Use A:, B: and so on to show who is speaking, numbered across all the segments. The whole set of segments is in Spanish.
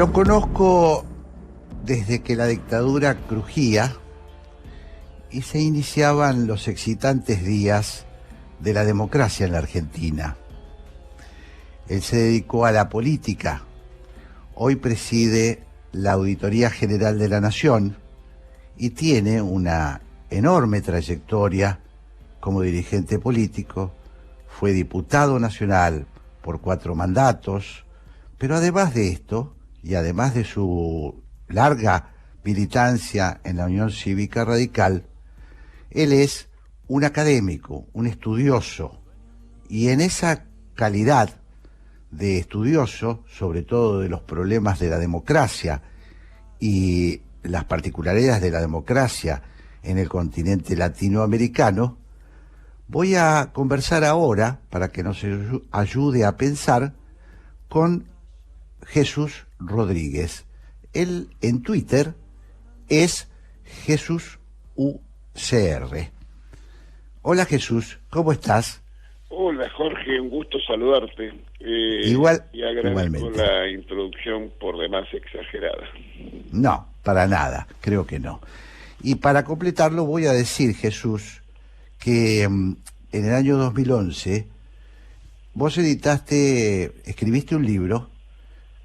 A: Lo conozco desde que la dictadura crujía y se iniciaban los excitantes días de la democracia en la Argentina. Él se dedicó a la política. Hoy preside la Auditoría General de la Nación y tiene una enorme trayectoria como dirigente político. Fue diputado nacional por 4 mandatos, pero además de esto, y además de su larga militancia en la Unión Cívica Radical, él es un académico, un estudioso, y en esa calidad de estudioso, sobre todo de los problemas de la democracia y las particularidades de la democracia en el continente latinoamericano, voy a conversar ahora, para que nos ayude a pensar, con Jesús Rodríguez. Él en Twitter es Jesús UCR. Hola Jesús, ¿cómo estás?
B: Hola Jorge, un gusto saludarte. Y agradezco
A: igualmente.
B: La introducción por demás exagerada.
A: No, para nada, creo que no. Y para completarlo voy a decir, Jesús, que en el año 2011 vos escribiste un libro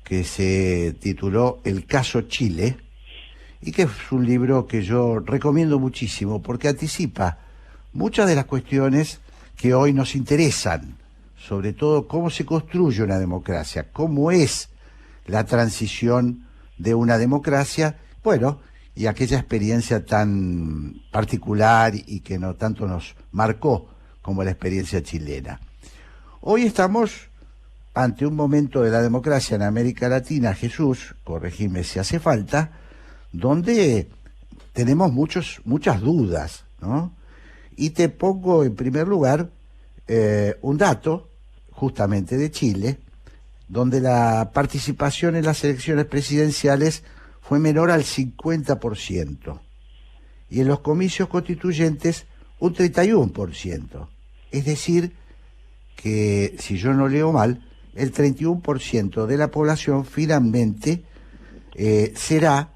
A: que se tituló El Caso Chile, y que es un libro que yo recomiendo muchísimo porque anticipa muchas de las cuestiones que hoy nos interesan, sobre todo cómo se construye una democracia, cómo es la transición de una democracia, bueno, y aquella experiencia tan particular y que no tanto nos marcó como la experiencia chilena. Hoy estamos ante un momento de la democracia en América Latina, Jesús, corregime si hace falta, donde tenemos muchas dudas, ¿no? Y te pongo en primer lugar un dato, justamente de Chile, donde la participación en las elecciones presidenciales fue menor al 50%, y en los comicios constituyentes un 31%. Es decir, que si yo no leo mal, el 31% de la población finalmente será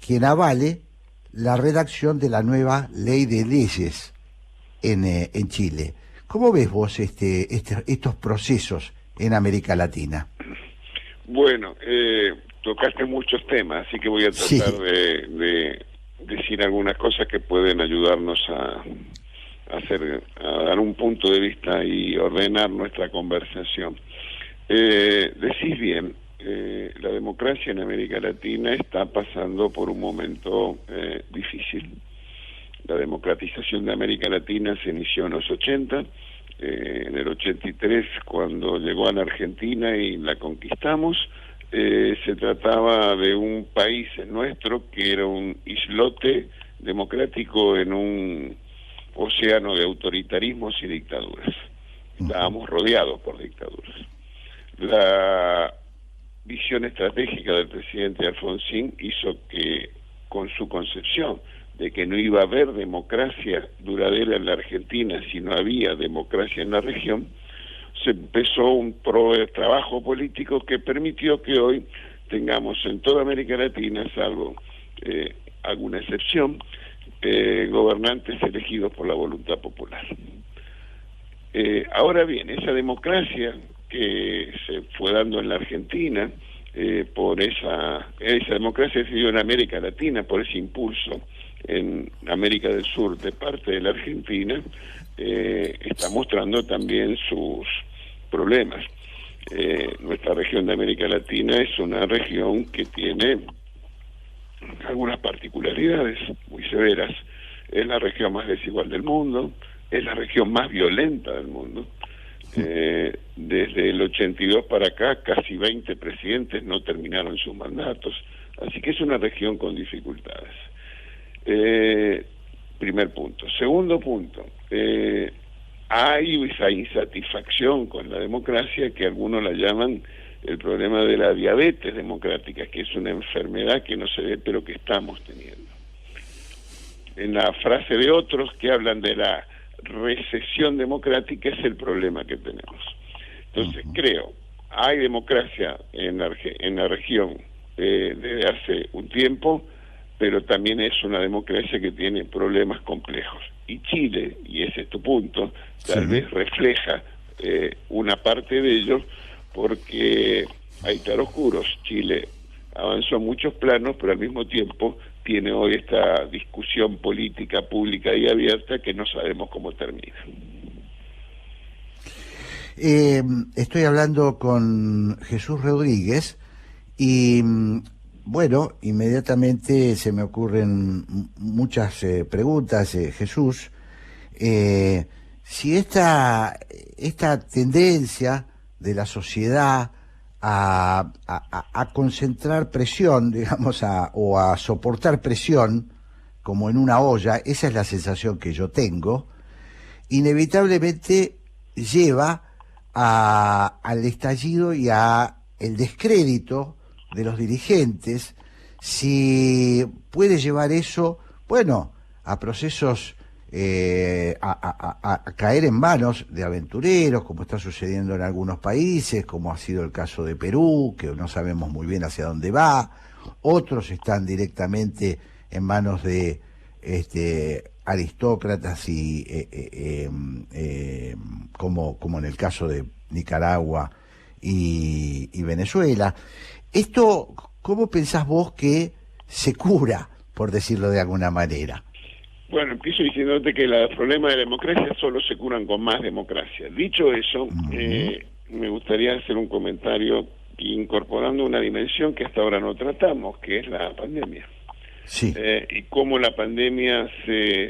A: quien avale la redacción de la nueva ley de leyes en Chile. ¿Cómo ves vos estos procesos en América Latina?
B: Bueno, tocaste muchos temas, así que voy a tratar de decir algunas cosas que pueden ayudarnos a dar un punto de vista y ordenar nuestra conversación. Decís bien, la democracia en América Latina está pasando por un momento difícil. La democratización de América Latina se inició en los 80, en el 83 cuando llegó a la Argentina y la conquistamos. Se trataba de un país nuestro que era un islote democrático en un océano de autoritarismos y dictaduras. Estábamos rodeados por dictaduras. La visión estratégica del presidente Alfonsín hizo que, con su concepción de que no iba a haber democracia duradera en la Argentina si no había democracia en la región, se empezó un trabajo político que permitió que hoy tengamos en toda América Latina, salvo alguna excepción, gobernantes elegidos por la voluntad popular. Ahora bien, esa democracia que se fue dando en la Argentina, por esa democracia se dio en América Latina, por ese impulso en América del Sur de parte de la Argentina, está mostrando también sus problemas. Nuestra región de América Latina es una región que tiene algunas particularidades muy severas. Es la región más desigual del mundo, es la región más violenta del mundo. Desde el 82 para acá, casi 20 presidentes no terminaron sus mandatos, así que es una región con dificultades. Primer punto. Segundo punto, hay esa insatisfacción con la democracia que algunos la llaman el problema de la diabetes democrática, que es una enfermedad que no se ve pero que estamos teniendo. En la frase de otros que hablan de la recesión democrática es el problema que tenemos. Entonces creo, hay democracia en la región desde hace un tiempo, pero también es una democracia que tiene problemas complejos. Y Chile, y ese es tu punto, tal vez refleja una parte de ellos, porque hay claroscuros. Chile avanzó en muchos planos, pero al mismo tiempo tiene hoy esta discusión política pública y abierta que no sabemos cómo termina.
A: Estoy hablando con Jesús Rodríguez y bueno, inmediatamente se me ocurren muchas preguntas, Jesús. Si esta tendencia de la sociedad a concentrar presión, digamos, o a soportar presión, como en una olla, esa es la sensación que yo tengo, inevitablemente lleva al estallido y a el descrédito de los dirigentes. Si puede llevar eso, bueno, a procesos, a caer en manos de aventureros, como está sucediendo en algunos países, como ha sido el caso de Perú, que no sabemos muy bien hacia dónde va. Otros están directamente en manos de aristócratas y como en el caso de Nicaragua y Venezuela. Esto, ¿cómo pensás vos que se cura, por decirlo de alguna manera?
B: Bueno, empiezo diciéndote que los problemas de democracia solo se curan con más democracia. Dicho eso, me gustaría hacer un comentario incorporando una dimensión que hasta ahora no tratamos, que es la pandemia.
A: Sí.
B: Y cómo la pandemia se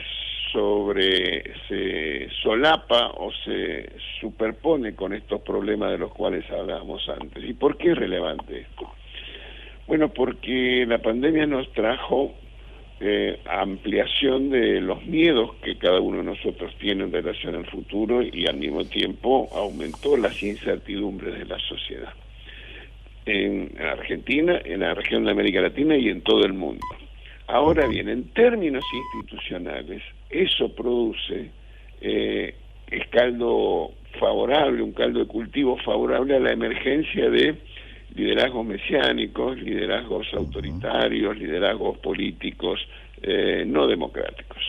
B: solapa o se superpone con estos problemas de los cuales hablábamos antes. ¿Y por qué es relevante esto? Bueno, porque la pandemia nos trajo ampliación de los miedos que cada uno de nosotros tiene en relación al futuro, y al mismo tiempo aumentó las incertidumbres de la sociedad. En Argentina, en la región de América Latina y en todo el mundo. Ahora bien, en términos institucionales, eso produce caldo favorable, un caldo de cultivo favorable a la emergencia de liderazgos mesiánicos, liderazgos autoritarios, liderazgos políticos no democráticos.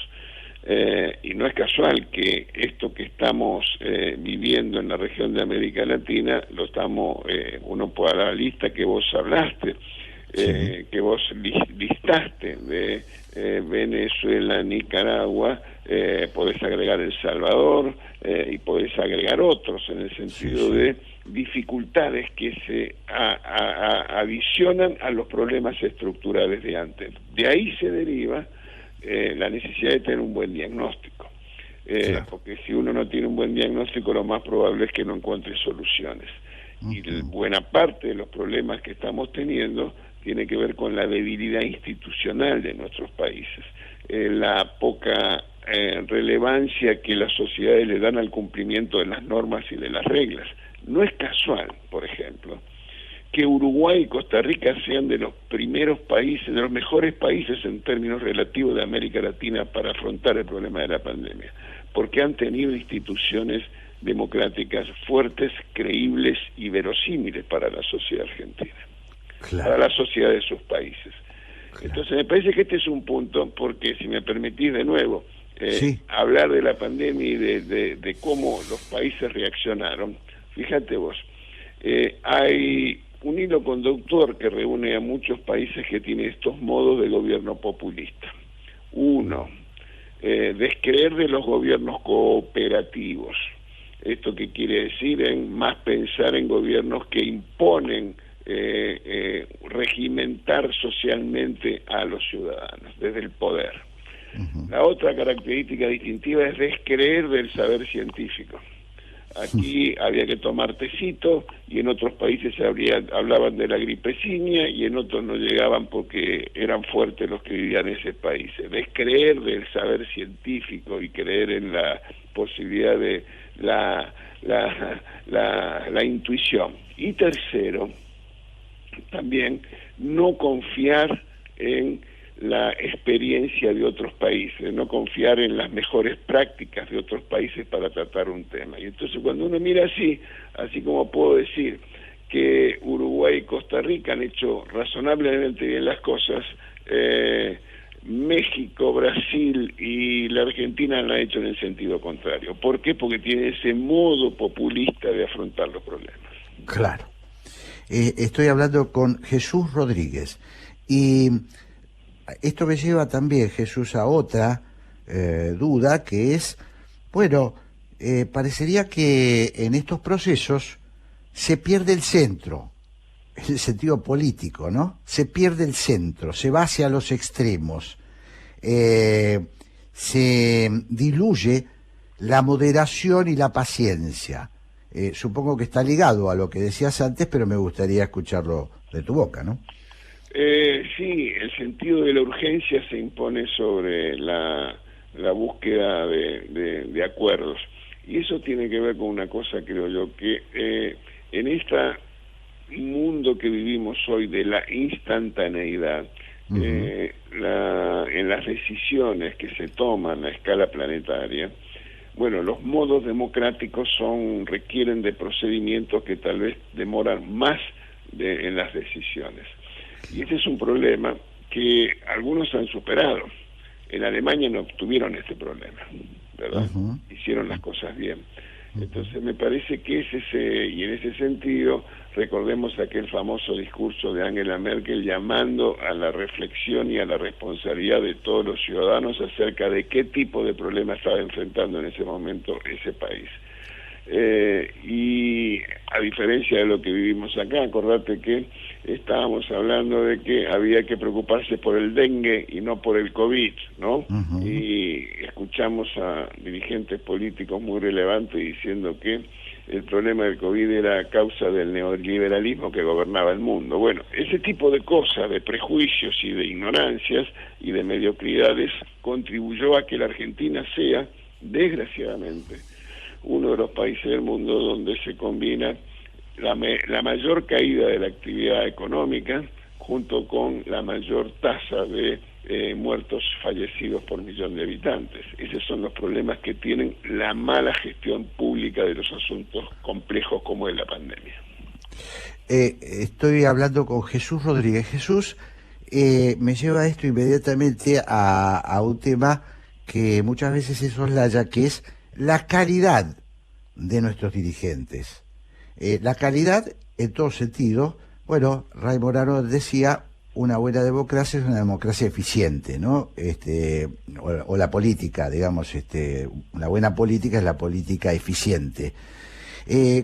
B: Y no es casual que esto que estamos viviendo en la región de América Latina, lo estamos, uno puede dar la lista que vos hablaste, que vos listaste de Venezuela, Nicaragua, podés agregar El Salvador y podés agregar otros, en el sentido de dificultades que se adicionan a los problemas estructurales de antes. De ahí se deriva la necesidad de tener un buen diagnóstico, porque si uno no tiene un buen diagnóstico, lo más probable es que no encuentre soluciones. Y buena parte de los problemas que estamos teniendo tiene que ver con la debilidad institucional de nuestros países, la poca relevancia que las sociedades le dan al cumplimiento de las normas y de las reglas. No es casual, por ejemplo, que Uruguay y Costa Rica sean de los primeros países, de los mejores países en términos relativos de América Latina para afrontar el problema de la pandemia, porque han tenido instituciones democráticas fuertes, creíbles y verosímiles para la sociedad argentina, para la sociedad de sus países. Entonces me parece que este es un punto, porque si me permitís de nuevo hablar de la pandemia y de cómo los países reaccionaron, fíjate vos, hay un hilo conductor que reúne a muchos países que tienen estos modos de gobierno populista. Uno, descreer de los gobiernos cooperativos. ¿Esto qué quiere decir? En más pensar en gobiernos que imponen regimentar socialmente a los ciudadanos desde el poder. La otra característica distintiva es descreer del saber científico. Aquí había que tomar tecito, y en otros países hablaban de la gripeciña, y en otros no llegaban porque eran fuertes los que vivían en ese país. Descreer del saber científico y creer en la posibilidad de la intuición. Y tercero, también no confiar en la experiencia de otros países, no confiar en las mejores prácticas de otros países para tratar un tema. Y entonces cuando uno mira así como puedo decir que Uruguay y Costa Rica han hecho razonablemente bien las cosas, México, Brasil y la Argentina lo han hecho en el sentido contrario. ¿Por qué? Porque tienen ese modo populista de afrontar los problemas.
A: Claro. Estoy hablando con Jesús Rodríguez. Y esto me lleva también, Jesús, a otra duda, que es, bueno, parecería que en estos procesos se pierde el centro, en el sentido político, ¿no? Se pierde el centro, se va hacia los extremos, se diluye la moderación y la paciencia. Supongo que está ligado a lo que decías antes, pero me gustaría escucharlo de tu boca, ¿no?
B: Sí, el sentido de la urgencia se impone sobre la búsqueda de acuerdos. Y eso tiene que ver con una cosa, creo yo, que en este mundo que vivimos hoy de la instantaneidad, en las decisiones que se toman a escala planetaria, bueno, los modos democráticos requieren de procedimientos que tal vez demoran más en las decisiones. Y ese es un problema que algunos han superado. En Alemania no tuvieron este problema, ¿verdad? Hicieron las cosas bien. Entonces me parece que y en ese sentido, recordemos aquel famoso discurso de Angela Merkel llamando a la reflexión y a la responsabilidad de todos los ciudadanos acerca de qué tipo de problema estaba enfrentando en ese momento ese país. Y a diferencia de lo que vivimos acá, acordate que estábamos hablando de que había que preocuparse por el dengue y no por el COVID, ¿no? Y escuchamos a dirigentes políticos muy relevantes diciendo que el problema del COVID era a causa del neoliberalismo que gobernaba el mundo. Bueno, ese tipo de cosas, de prejuicios y de ignorancias y de mediocridades contribuyó a que la Argentina sea, desgraciadamente, uno de los países del mundo donde se combina la mayor caída de la actividad económica junto con la mayor tasa de muertos fallecidos por millón de habitantes. Esos son los problemas que tienen la mala gestión pública de los asuntos complejos como es la pandemia.
A: Estoy hablando con Jesús Rodríguez. Jesús, me lleva esto inmediatamente a un tema que muchas veces se soslaya, que es la calidad de nuestros dirigentes. La calidad en todo sentido. Bueno, Ray Morano decía, una buena democracia es una democracia eficiente, ¿no? O la política, digamos, una buena política es la política eficiente.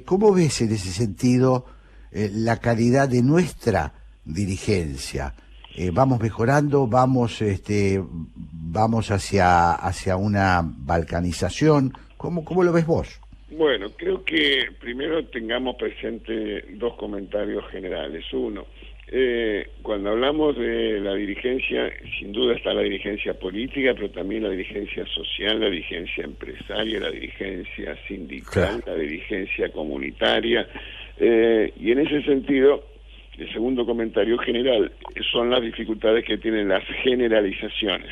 A: ¿Cómo ves en ese sentido la calidad de nuestra dirigencia? ¿Vamos mejorando? ¿Vamos hacia una balcanización? ¿Cómo lo ves vos?
B: Bueno, creo que primero tengamos presente dos comentarios generales. Uno, cuando hablamos de la dirigencia, sin duda está la dirigencia política, pero también la dirigencia social, la dirigencia empresaria, la dirigencia sindical, la dirigencia comunitaria, y en ese sentido, el segundo comentario general son las dificultades que tienen las generalizaciones.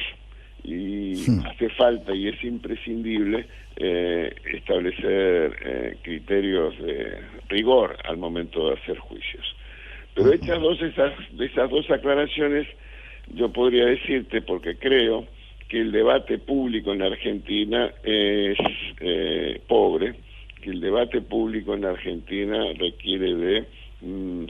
B: Y hace falta y es imprescindible establecer criterios de rigor al momento de hacer juicios. Pero hechas esas dos aclaraciones, yo podría decirte, porque creo que el debate público en la Argentina es pobre, que el debate público en la Argentina requiere de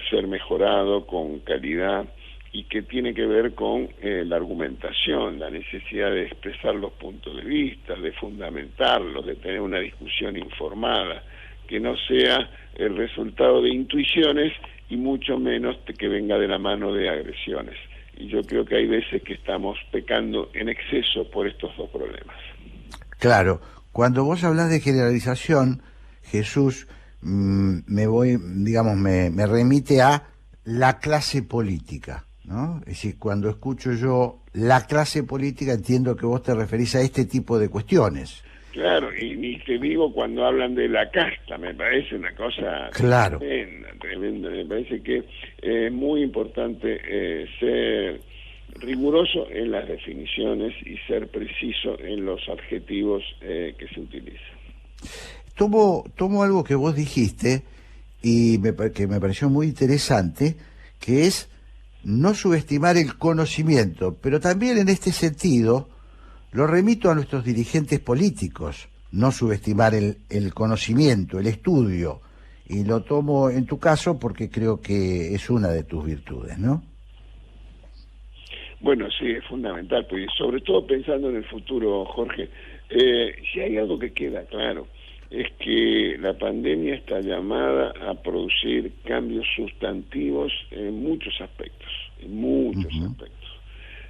B: ser mejorado con calidad, y que tiene que ver con la argumentación, la necesidad de expresar los puntos de vista, de fundamentarlos, de tener una discusión informada, que no sea el resultado de intuiciones y mucho menos que venga de la mano de agresiones. Y yo creo que hay veces que estamos pecando en exceso por estos dos problemas.
A: Claro, cuando vos hablas de generalización, Jesús, me remite a la clase política, ¿no? Es decir, cuando escucho yo la clase política, entiendo que vos te referís a este tipo de cuestiones.
B: Claro, y ni te digo cuando hablan de la casta, me parece una cosa tremenda. Me parece que es muy importante ser riguroso en las definiciones y ser preciso en los adjetivos que se utilizan.
A: Tomo algo que vos dijiste y que me pareció muy interesante, que es no subestimar el conocimiento, pero también en este sentido lo remito a nuestros dirigentes políticos, no subestimar el conocimiento, el estudio, y lo tomo en tu caso porque creo que es una de tus virtudes, ¿no?
B: Bueno, sí, es fundamental, pues sobre todo pensando en el futuro, Jorge. Si hay algo que queda claro, es que la pandemia está llamada a producir cambios sustantivos en muchos aspectos,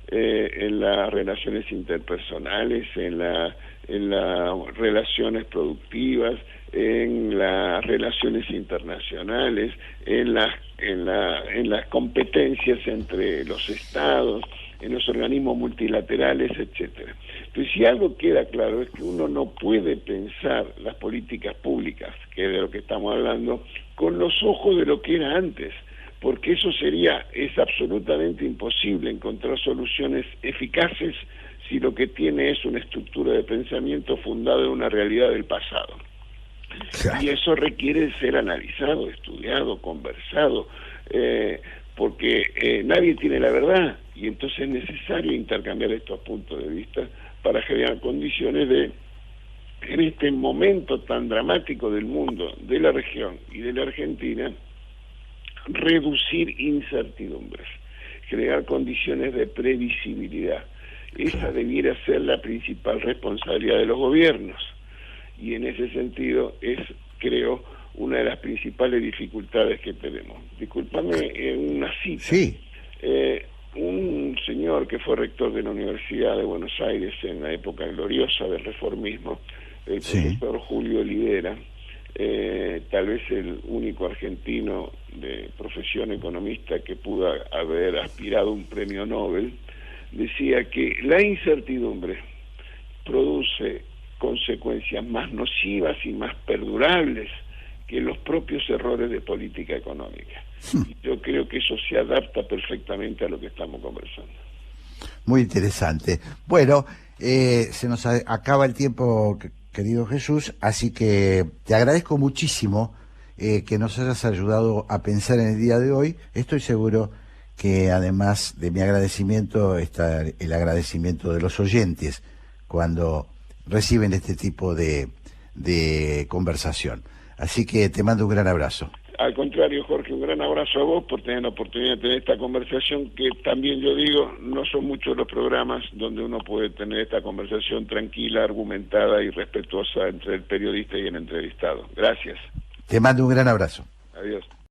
B: en las relaciones interpersonales, en las relaciones productivas, en las relaciones internacionales, en las competencias entre los estados, en los organismos multilaterales, etcétera. Entonces, si algo queda claro es que uno no puede pensar las políticas públicas, que es de lo que estamos hablando, con los ojos de lo que era antes, porque eso es absolutamente imposible encontrar soluciones eficaces si lo que tiene es una estructura de pensamiento fundada en una realidad del pasado. Y eso requiere ser analizado, estudiado, conversado, porque nadie tiene la verdad, y entonces es necesario intercambiar estos puntos de vista para generar condiciones de, en este momento tan dramático del mundo, de la región y de la Argentina, reducir incertidumbres, generar condiciones de previsibilidad. Esa debiera ser la principal responsabilidad de los gobiernos, y en ese sentido es, creo, una de las principales dificultades que tenemos. Discúlpame, una cita.
A: Sí.
B: Un señor que fue rector de la Universidad de Buenos Aires en la época gloriosa del reformismo, el profesor Julio Olivera, tal vez el único argentino de profesión economista que pudo haber aspirado a un premio Nobel, decía que la incertidumbre produce consecuencias más nocivas y más perdurables que los propios errores de política económica. Y yo creo que eso se adapta perfectamente a lo que estamos conversando.
A: Muy interesante. Bueno, se nos acaba el tiempo, querido Jesús, así que te agradezco muchísimo que nos hayas ayudado a pensar en el día de hoy. Estoy seguro que además de mi agradecimiento está el agradecimiento de los oyentes cuando reciben este tipo de conversación. Así que te mando un gran abrazo.
B: Al contrario, Jorge, un gran abrazo a vos por tener la oportunidad de tener esta conversación, que también yo digo, no son muchos los programas donde uno puede tener esta conversación tranquila, argumentada y respetuosa entre el periodista y el entrevistado. Gracias.
A: Te mando un gran abrazo.